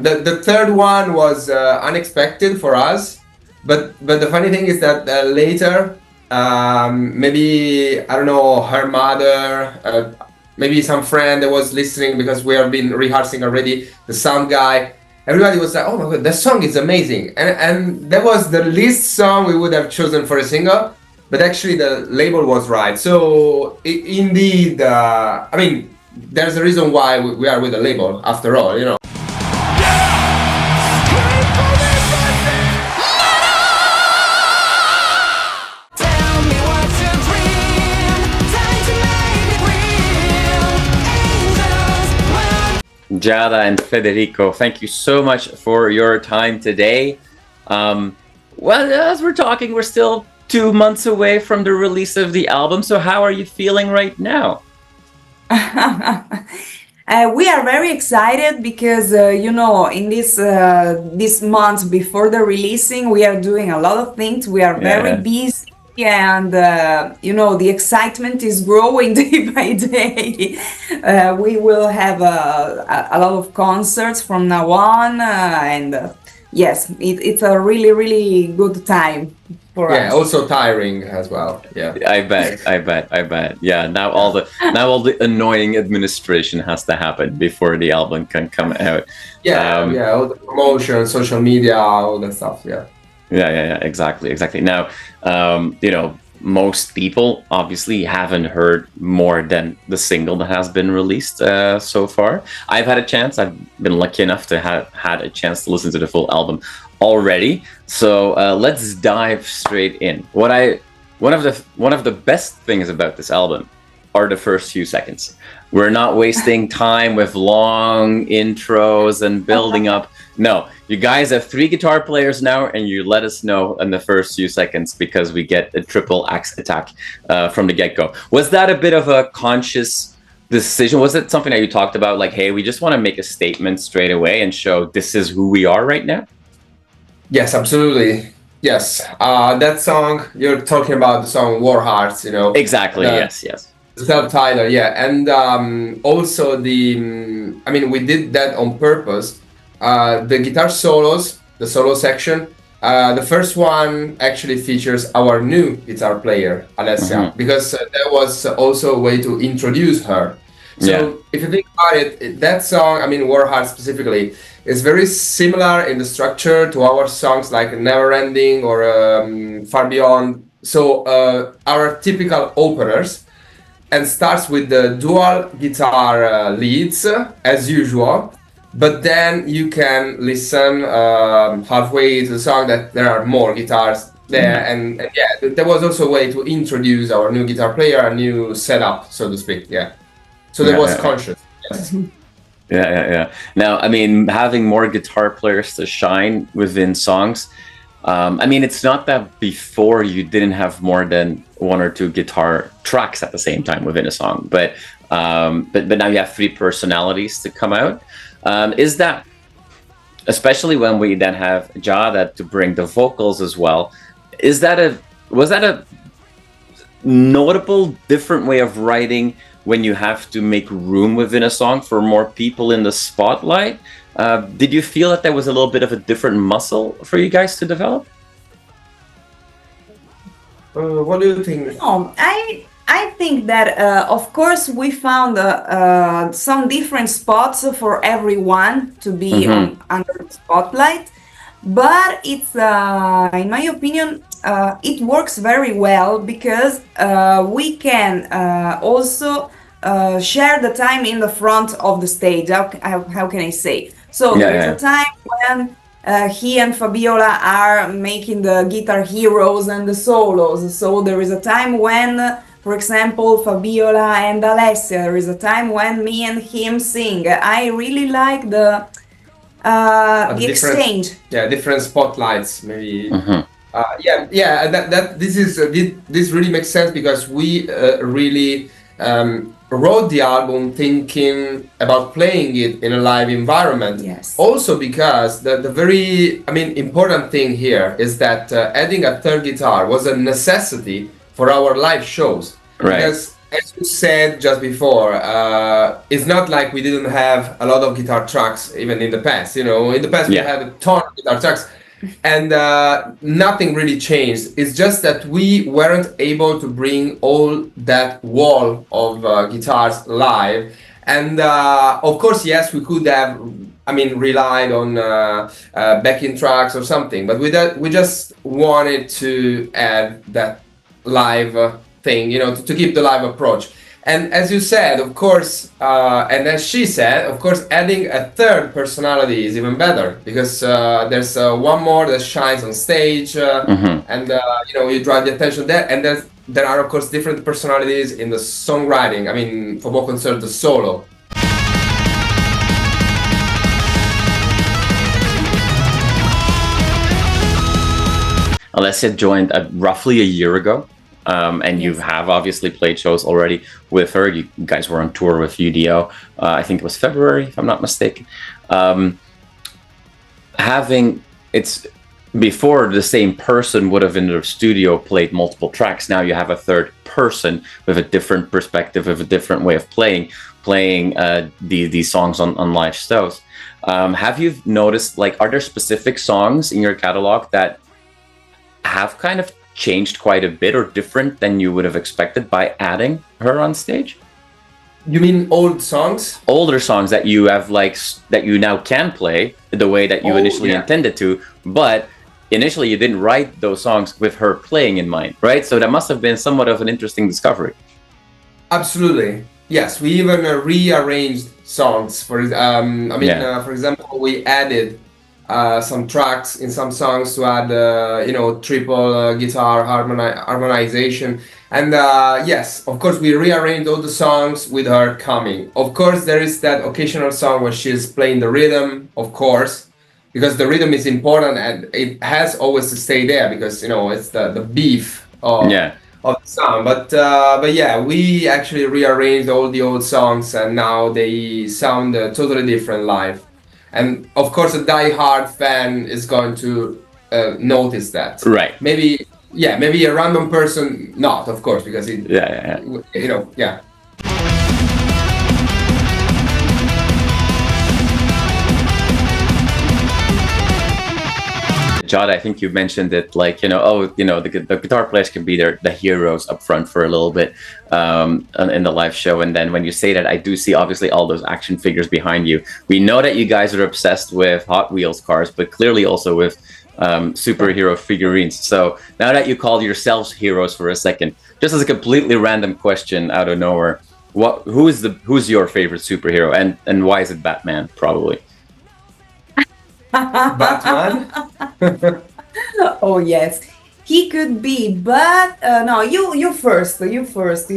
The third one was unexpected for us, but the funny thing is that later, maybe I don't know, her mother, maybe some friend that was listening, because we have been rehearsing already, the sound guy. Everybody was like, "Oh my god, that song is amazing!" And that was the least song we would have chosen for a single, but actually the label was right. So indeed, I mean, there's a reason why we are with the label after all, you know. Giada and Federico, thank you so much for your time today. Well, as we're talking, we're still 2 months away from the release of the album. So how are you feeling right now? We are very excited because, you know, in this month before the releasing, we are doing a lot of things. We are very busy. And, you know, the excitement is growing day by day. We will have a lot of concerts from now on. And yes, it's a really, really good time for us. Yeah, also tiring as well. Yeah, I bet. Yeah, now all the annoying administration has to happen before the album can come out. Yeah, all the promotion, social media, all that stuff. Yeah, exactly. Now, you know, most people obviously haven't heard more than the single that has been released so far. I've been lucky enough to have had a chance to listen to the full album already. So let's dive straight in. One of the best things about this album are the first few seconds. We're not wasting time with long intros and building up. No, you guys have 3 guitar players now, and you let us know in the first few seconds because we get a triple axe attack from the get-go. Was that a bit of a conscious decision? Was it something that you talked about, like, hey, we just want to make a statement straight away and show this is who we are right now? Yes, absolutely. Yes, that song, you're talking about the song War Hearts, you know. Exactly, yes. Self-titled, yeah. And also I mean, we did that on purpose. The guitar solos, the solo section, the first one actually features our new guitar player, Alessia, because that was also a way to introduce her. So if you think about it, that song, I mean, War Heart specifically, is very similar in the structure to our songs like Never Ending or Far Beyond. So our typical openers, and starts with the dual guitar leads as usual, but then you can listen halfway to the song that there are more guitars there, and yeah, there was also a way to introduce our new guitar player, a new setup, so to speak. So that was conscious. Yes. Yeah. Now, I mean, having more guitar players to shine within songs, I mean, it's not that before you didn't have more than 1 or 2 guitar tracks at the same time within a song, but now you have 3 personalities to come out. Is that, especially when we then have Giada to bring the vocals as well, was that a notable different way of writing when you have to make room within a song for more people in the spotlight? Did you feel that there was a little bit of a different muscle for you guys to develop? What do you think? No, I think that, of course, we found some different spots for everyone to be under the spotlight, but it's, in my opinion, it works very well because we can also share the time in the front of the stage. How can I say? So there is a time when he and Fabiola are making the guitar heroes and the solos. So there is a time when, for example, Fabiola and Alessia, there is a time when me and him sing. I really like the exchange. Yeah, different spotlights, maybe. This really makes sense because we really wrote the album thinking about playing it in a live environment. Yes. Also because the very, important thing here is that adding a third guitar was a necessity for our live shows. Right. Because as you said just before, it's not like we didn't have a lot of guitar tracks even in the past. You know, in the past we Yeah. had a ton of guitar tracks, and nothing really changed. It's just that we weren't able to bring all that wall of guitars live, and of course, yes, we could have. I mean, relied on backing tracks or something, but we just wanted to add that live thing, you know, to keep the live approach. And as you said, of course, and as she said, of course, adding a third personality is even better because there's one more that shines on stage, and you know, you drive the attention there. And there are, of course, different personalities in the songwriting. I mean, for what concerns the solo. Alessia joined roughly a year ago, and you Yes. have obviously played shows already with her. You guys were on tour with UDO. I think it was February, if I'm not mistaken. Having it's before the same person would have in the studio played multiple tracks. Now you have a third person with a different perspective, with a different way of playing these songs on live shows. Have you noticed, like, are there specific songs in your catalog that have kind of changed quite a bit or different than you would have expected by adding her on stage? You mean old songs? Older songs that you have, like, that you now can play the way that you initially intended to, but initially you didn't write those songs with her playing in mind, right? So that must have been somewhat of an interesting discovery. Absolutely. Yes, we even rearranged songs. For for example, we added some tracks in some songs to add, you know, triple guitar harmonization. And yes, of course, we rearranged all the songs with her coming. Of course, there is that occasional song where she's playing the rhythm, of course, because the rhythm is important and it has always to stay there because, you know, it's the beef of the sound. But yeah, we actually rearranged all the old songs and now they sound totally different live. And of course, a die-hard fan is going to notice that. Right. Maybe a random person not, of course, because it, you know, yeah. Giada, I think you mentioned it, like, you know, the guitar players can be the heroes up front for a little bit in the live show. And then when you say that, I do see obviously all those action figures behind you. We know that you guys are obsessed with Hot Wheels cars, but clearly also with superhero figurines. So now that you called yourselves heroes for a second, just as a completely random question out of nowhere, who's your favorite superhero and why is it Batman? Probably. Batman? Oh yes, he could be, but no, you first. You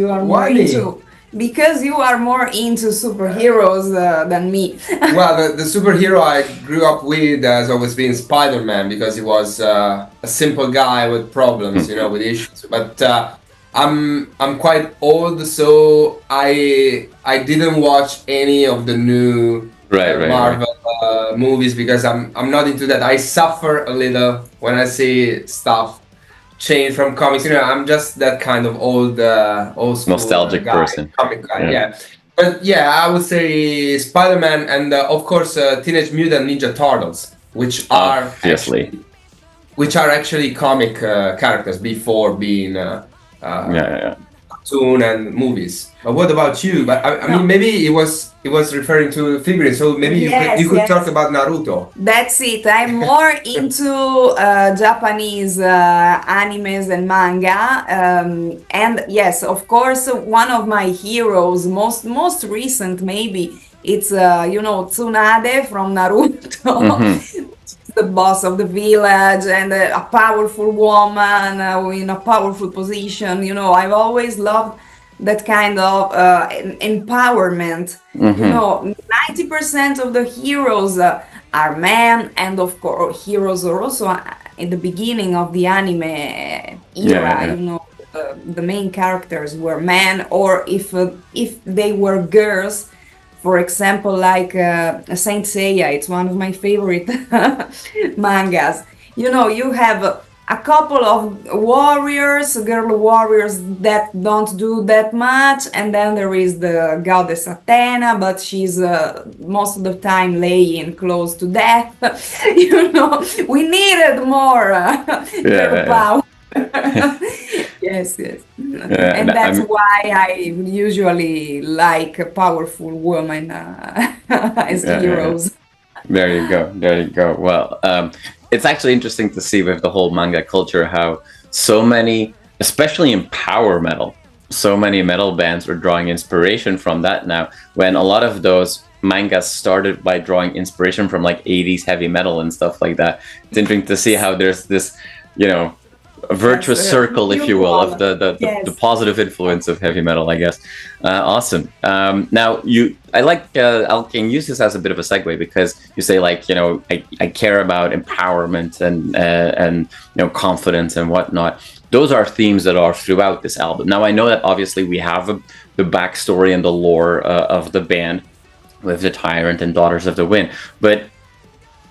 are more into, because you are more into superheroes than me. Well, the superhero I grew up with has always been Spider-Man because he was a simple guy with problems, you know, with issues. But I'm quite old, so I didn't watch any of the new Marvel movies because I'm not into that. I suffer a little when I see stuff change from comics. You know, I'm just that kind of old school nostalgic person, comic guy. Yeah. But yeah, I would say Spider-Man and of course Teenage Mutant Ninja Turtles, which are actually comic characters before being cartoon and movies. But what about you? But I mean, maybe it was referring to figurines, so maybe you could talk about Naruto. That's it. I'm more into Japanese animes and manga, and yes, of course, one of my heroes, most recent maybe, it's you know, Tsunade from Naruto. The boss of the village and a powerful woman in a powerful position. You know, I've always loved that kind of empowerment. You know, 90% of the heroes are men, and of course, heroes are also in the beginning of the anime era. You know, the main characters were men, or if they were girls. For example, like Saint Seiya, it's one of my favorite mangas. You know, you have a couple of warriors, girl warriors that don't do that much, and then there is the goddess Athena, but she's most of the time laying close to death. We needed more girl power. Yes. And that's why I usually like powerful women as heroes. There you go. Well, it's actually interesting to see with the whole manga culture how so many, especially in power metal, so many metal bands are drawing inspiration from that now, when a lot of those mangas started by drawing inspiration from like 80s heavy metal and stuff like that. It's interesting to see how there's this, a virtuous circle, if you will, of the positive influence of heavy metal, I guess. Awesome. Now, I can use this as a bit of a segue, because you say I care about empowerment and confidence and whatnot. Those are themes that are throughout this album. Now, I know that obviously we have the backstory and the lore of the band with the Tyrant and Daughters of the Wind, but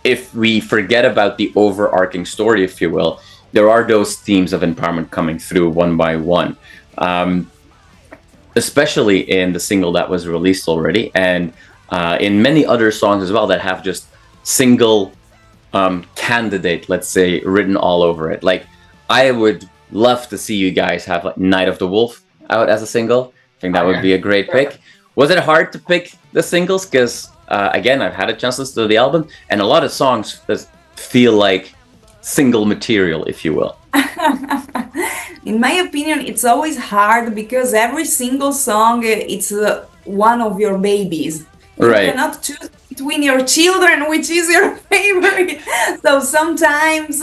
if we forget about the overarching story, if you will, there are those themes of empowerment coming through one by one, especially in the single that was released already, and in many other songs as well that have just single candidate, let's say, written all over it. Like, I would love to see you guys have like Night of the Wolf out as a single. I think that would be a great pick. Was it hard to pick the singles? Because again, I've had a chance to listen to the album, and a lot of songs that feel like single material, if you will. In my opinion, it's always hard because every single song, it's one of your babies. You cannot choose between your children, which is your favorite. So sometimes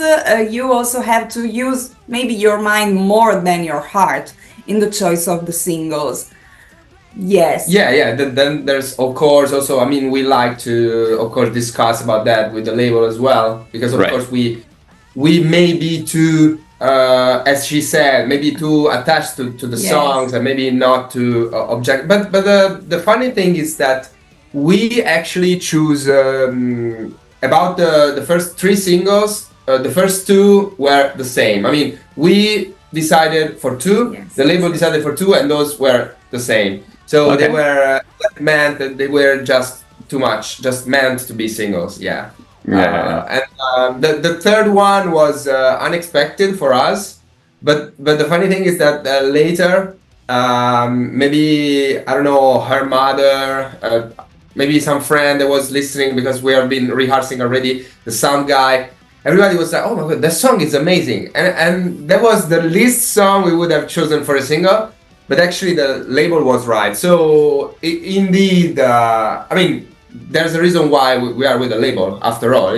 you also have to use maybe your mind more than your heart in the choice of the singles. Yes. Yeah. Then there's, of course, also, we like to, of course, discuss about that with the label as well, because of course we may be too, as she said, maybe too attached to the songs, and maybe not to object. But the funny thing is that we actually choose about the first 3 singles. The first 2 were the same. We decided for 2. The label decided for 2, and those were the same. So they were they were just too much, just meant to be singles. And the third one was unexpected for us, but the funny thing is that later, maybe, I don't know, her mother, maybe some friend that was listening, because we have been rehearsing already, the sound guy, everybody was like, oh my god, that song is amazing, and that was the least song we would have chosen for a single, but actually the label was right. So indeed, there's a reason why we are with a label, after all,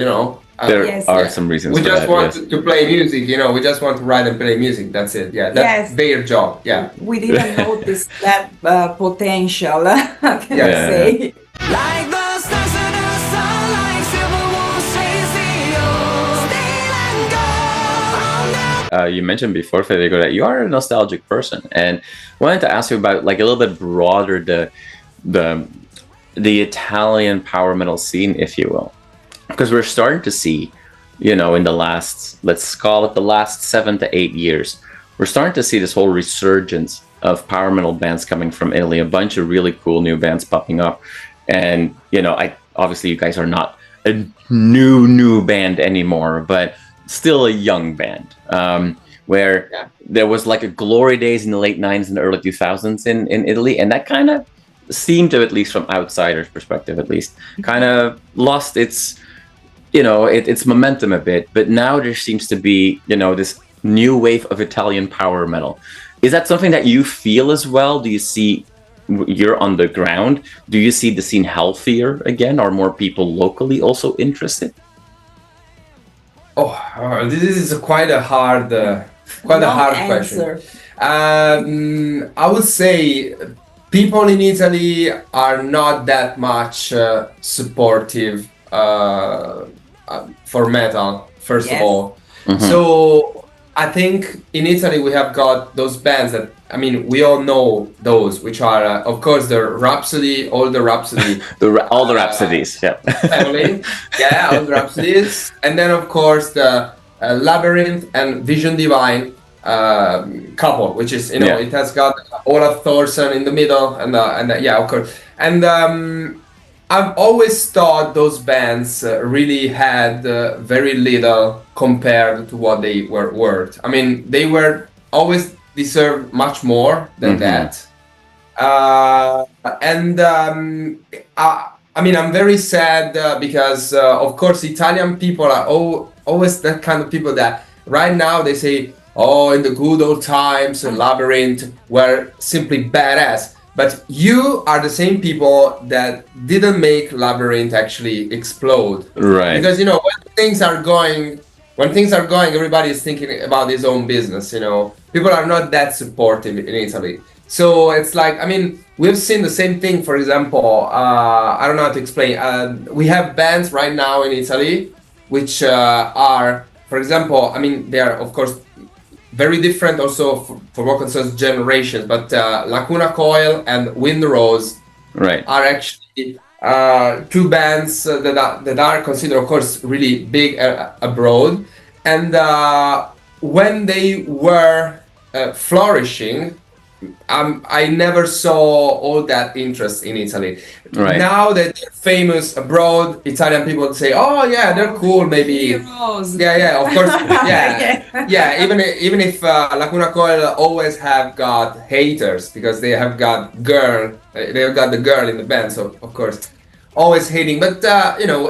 There are some reasons. We just want to play music, we just want to write and play music. That's it. Yeah, that's their job. Yeah. We didn't notice that potential, can I say? Like the stars in the sun, like silver wolves chasing you. Steal and go. You mentioned before, Federico, that you are a nostalgic person, and wanted to ask you about, like, a little bit broader the Italian power metal scene, if you will, because we're starting to see, in the last, let's call it the last 7 to 8 years, we're starting to see this whole resurgence of power metal bands coming from Italy, a bunch of really cool new bands popping up. And, obviously you guys are not a new band anymore, but still a young band, where there was like a glory days in the late 90s and the early 2000s in Italy, and that kind of seemed to, at least from outsiders' perspective, at least, kind of lost its momentum a bit. But now there seems to be, this new wave of Italian power metal. Is that something that you feel as well? Do you see, you're on the ground, do you see the scene healthier again? Are more people locally also interested? This is quite a hard question. I would say people in Italy are not that much supportive for metal, first of all. So I think in Italy we have got those bands that, we all know those, which are, of course, the Rhapsody, all the Rhapsody. all the Rhapsodies, family. All the Rhapsodies. And then, of course, the Labyrinth and Vision Divine couple, which is, it has got Olaf Thorsen in the middle, and yeah, of course. And I've always thought those bands really had very little compared to what they were worth. I mean, they were always deserved much more than that. I mean, I'm very sad because, of course, Italian people are always that kind of people that right now they say, oh, in the good old times, Labyrinth were simply badass. But you are the same people that didn't make Labyrinth actually explode. Right. Because, when things are going, everybody is thinking about his own business, People are not that supportive in Italy. So it's like, I mean, we've seen the same thing, for example, I don't know how to explain. We have bands right now in Italy, which are, for example, I mean, they are, of course, very different also for what concerns generations, but Lacuna Coil and Wind Rose are actually two bands that are considered, of course, really big abroad. And when they were flourishing, I never saw all that interest in Italy. Right. Now that they're famous abroad, Italian people say, "Oh yeah, they're cool." Maybe. Heroes. Yeah, of course. Yeah. Even if Lacuna Coil always have got haters because they have got the girl in the band, so of course, always hating. But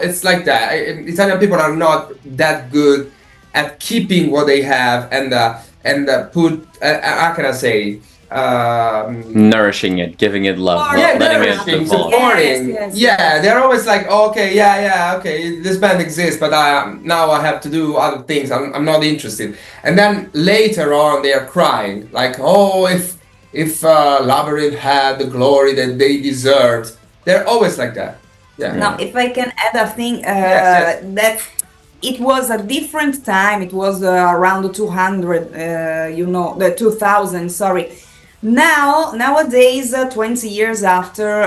it's like that. Italian people are not that good at keeping what they have and put. How can I say? Nourishing it, giving it love, letting it evolve. Yes. Yeah, they're always like, okay, okay, this band exists, but now I have to do other things. I'm not interested. And then later on, they are crying, like, oh, if Labyrinth had the glory that they deserved. They're always like that. Yeah. Now, if I can add a thing, Yes. that it was a different time. It was around the 200, the 2000. Sorry. Nowadays, 20 years after,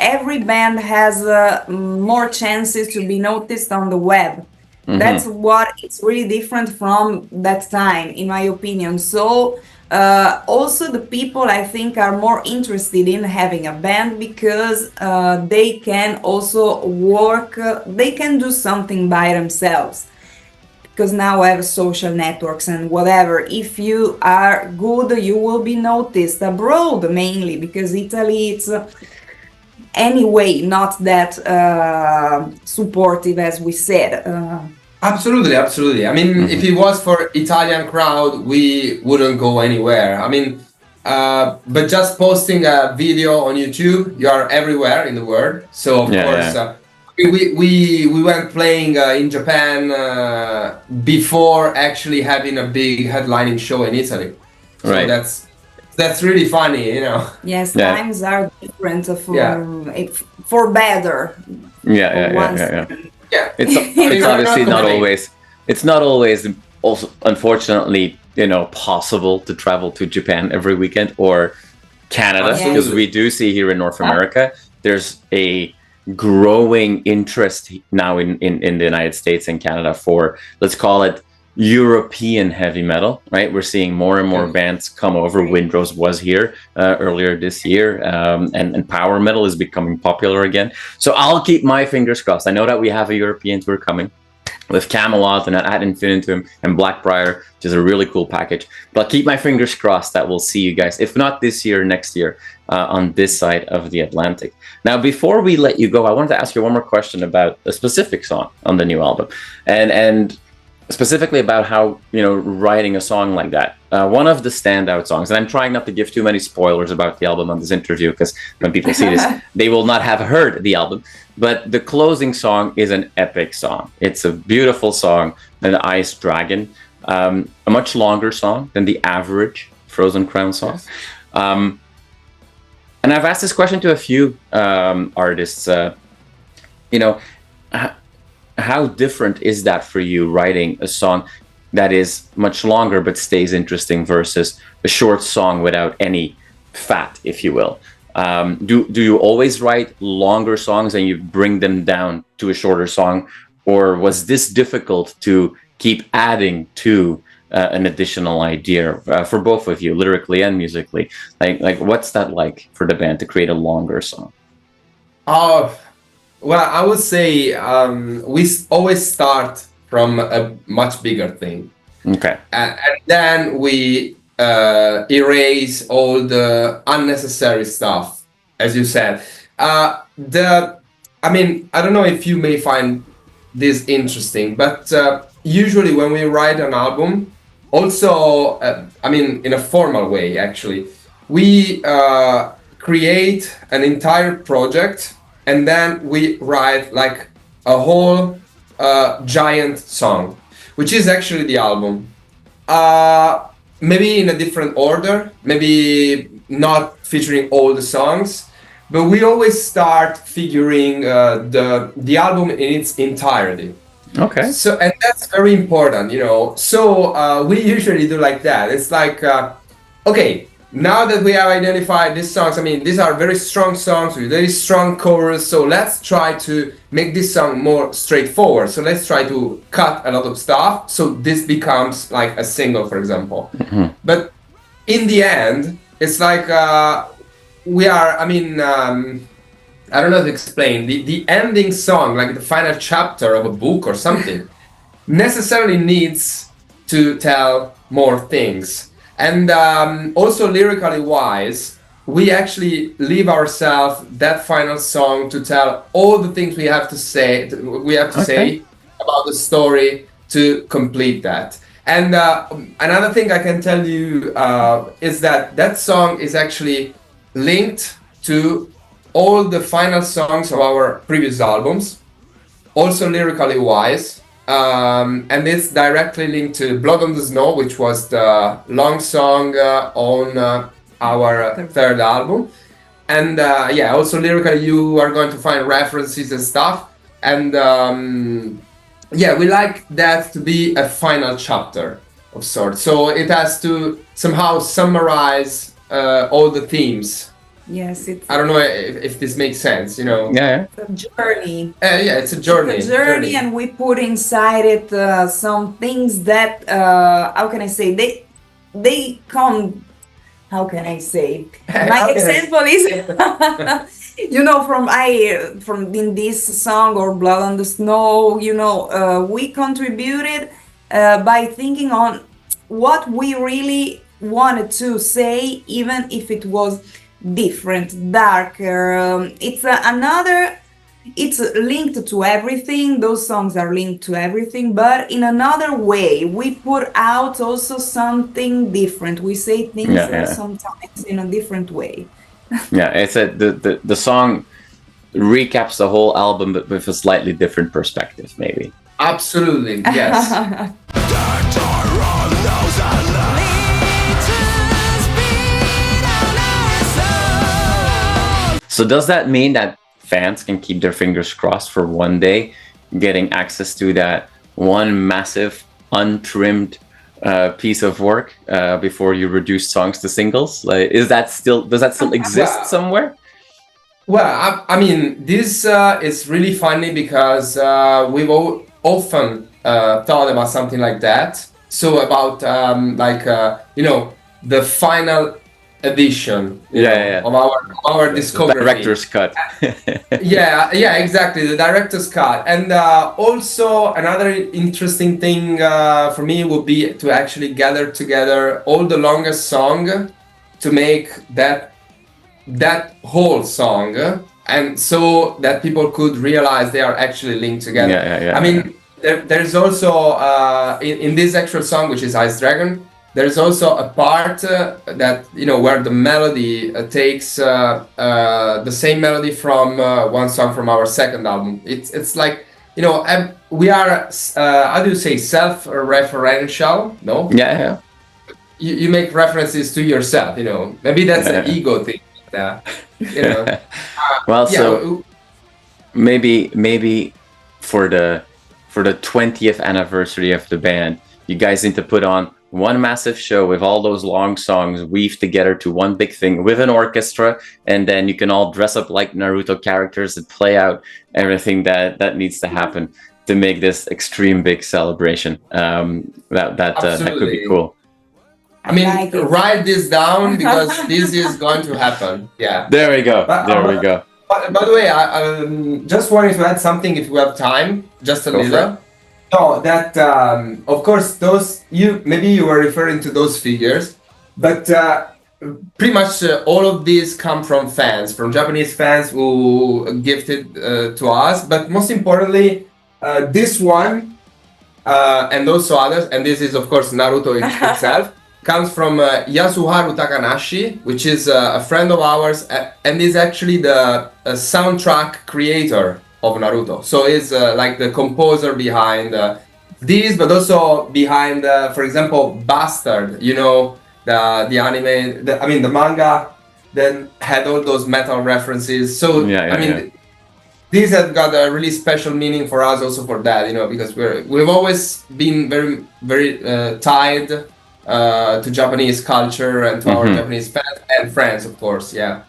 every band has more chances to be noticed on the web. That's what it's really different from that time, in my opinion. So also the people, I think, are more interested in having a band because they can also work, they can do something by themselves. Because now we have social networks and whatever. If you are good, you will be noticed abroad mainly, because Italy, it's anyway not that supportive as we said. Absolutely. I mean, if it was for Italian crowd, we wouldn't go anywhere. I mean, but just posting a video on YouTube, you are everywhere in the world. So of course. We went playing in Japan before actually having a big headlining show in Italy. So that's really funny, Yes, times are different for better. Yeah. It's obviously not always. It's not always also, unfortunately, possible to travel to Japan every weekend or Canada, because we do see here in North America there's a growing interest now in the United States and Canada for, let's call it, European heavy metal, right? We're seeing more and more bands come over. Wind Rose was here earlier this year, and power metal is becoming popular again. So I'll keep my fingers crossed. I know that we have a European tour coming with Kamelot and at Infinitum and Blackbriar, which is a really cool package. But I'll keep my fingers crossed that we'll see you guys, if not this year, next year, on this side of the Atlantic. Now, before we let you go, I wanted to ask you one more question about a specific song on the new album, and specifically about how, writing a song like that. One of the standout songs, and I'm trying not to give too many spoilers about the album on this interview, because when people see this, they will not have heard the album. But the closing song is an epic song. It's a beautiful song, an Ice Dragon, a much longer song than the average Frozen Crown song. Yes. And I've asked this question to a few artists, how different is that for you, writing a song that is much longer but stays interesting versus a short song without any fat, if you will? Do you always write longer songs and you bring them down to a shorter song, or was this difficult to keep adding to an additional idea for both of you, lyrically and musically? Like what's that like for the band to create a longer song? Oh, well, I would say always start from a much bigger thing. Okay. And then we erase all the unnecessary stuff, as you said. I mean, I don't know if you may find this interesting, but usually when we write an album, also, I mean, in a formal way, actually, we create an entire project and then we write like a whole giant song, which is actually the album. Maybe in a different order, maybe not featuring all the songs, but we always start figuring the album in its entirety. Okay. So, and that's very important, you know. So we usually do like that. It's like, okay, now that we have identified these songs, I mean, these are very strong songs with very strong chorus. So let's try to make this song more straightforward. So let's try to cut a lot of stuff. So this becomes like a single, for example. Mm-hmm. But in the end, it's like we are, I mean, I don't know how to explain. The ending song, like the final chapter of a book or something, necessarily needs to tell more things. And also lyrically wise, we actually leave ourselves that final song to tell all the things we have to say. Say about the story to complete that. And another thing I can tell you is that that song is actually linked to all the final songs of our previous albums, also lyrically wise. And it's directly linked to Blood on the Snow, which was the long song on our third album. And yeah, also lyrically, you are going to find references and stuff. And yeah, we like that to be a final chapter of sorts. So it has to somehow summarize all the themes. Yes, I don't know if this makes sense, you know. Yeah. it's a journey. Yeah, it's a journey. It's a journey, and we put inside it some things that how can I say, they come. How can I say? My example is, you know, from in this song or Blood on the Snow, you know, we contributed by thinking on what we really wanted to say, even if it was different, darker. It's another. It's linked to everything. Those songs are linked to everything, but in another way. We put out also something different. We say things sometimes in a different way. Yeah, it's the song recaps the whole album, but with a slightly different perspective, maybe. Absolutely, yes. So does that mean that fans can keep their fingers crossed for one day getting access to that one massive untrimmed piece of work before you reduce songs to singles? Like, does that still exist somewhere? Well, I mean, this is really funny because we've often thought about something like that. So about you know, the final edition of our discography. Director's cut. yeah, exactly, the director's cut. And also another interesting thing for me would be to actually gather together all the longest song to make that whole song, and so that people could realize they are actually linked together. I mean, there's also in this actual song, which is Ice Dragon, there's also a part that, you know, where the melody takes the same melody from one song from our second album. It's like, you know, we are how do you say, self-referential? No. Yeah. You make references to yourself. You know, maybe that's an ego thing. You know. Well, so maybe for the 20th anniversary of the band, you guys need to put on one massive show with all those long songs weaved together to one big thing with an orchestra, and then you can all dress up like Naruto characters and play out everything that needs to happen. to make this extreme big celebration. That could be cool. I mean, like it. write this down because this is going to happen. Yeah. There we go. There we go. By the way, I just wanted to add something if we have time, just a little. No, that of course maybe you were referring to those figures, but pretty much all of these come from fans, from Japanese fans who gifted to us. But most importantly, this one and also others, and this is of course Naruto itself, comes from Yasuharu Takanashi, which is a friend of ours, and is actually the soundtrack creator of Naruto. So he's like the composer behind these, but also behind, for example, Bastard. You know, the anime. The manga that had all those metal references. So these have got a really special meaning for us, also for that. You know, because we've always been very, very tied to Japanese culture and to our Japanese fans and friends, of course. Yeah.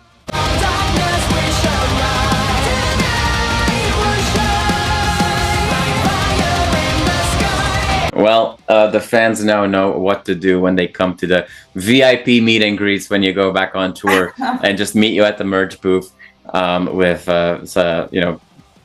Well, the fans now know what to do when they come to the VIP meet and greets when you go back on tour, and just meet you at the merch booth with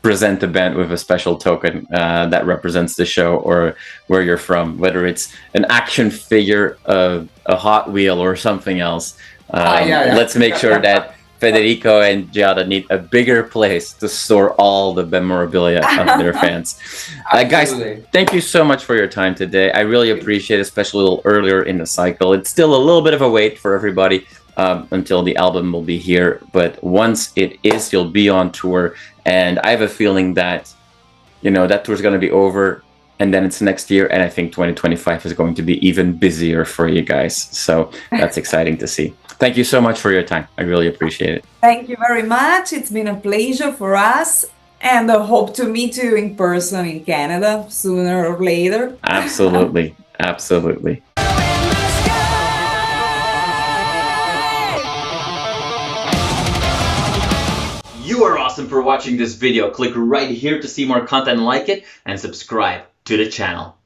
present the band with a special token that represents the show or where you're from, whether it's an action figure, a Hot Wheel, or something else. Let's make sure that Federico and Giada need a bigger place to store all the memorabilia of their fans. Guys, thank you so much for your time today. I really appreciate it, especially a little earlier in the cycle. It's still a little bit of a wait for everybody until the album will be here. But once it is, you'll be on tour. And I have a feeling that, that tour is going to be over. And then it's next year. And I think 2025 is going to be even busier for you guys. So that's exciting to see. Thank you so much for your time. I really appreciate it. Thank you very much. It's been a pleasure for us. And I hope to meet you in person in Canada sooner or later. Absolutely. Absolutely. You are awesome for watching this video. Click right here to see more content like it and subscribe to the channel.